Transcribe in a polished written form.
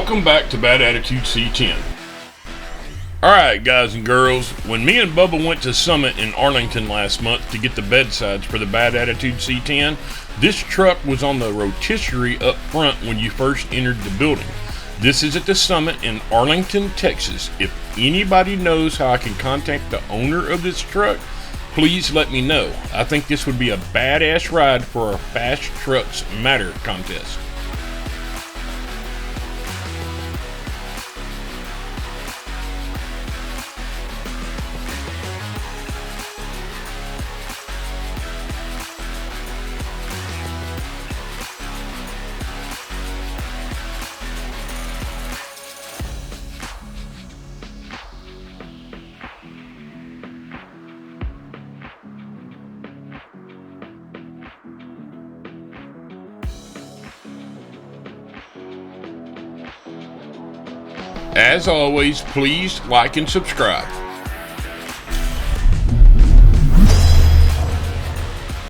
Welcome back to Bad Attitude C10. Alright guys and girls, when me and Bubba went to Summit in Arlington last month to get the bedsides for the Bad Attitude C10, this truck was on the rotisserie up front when you first entered the building. This is at the Summit in Arlington, Texas. If anybody knows how I can contact the owner of this truck, please let me know. I think this would be a badass ride for our Fast Trucks Matter contest. As always, please like and subscribe.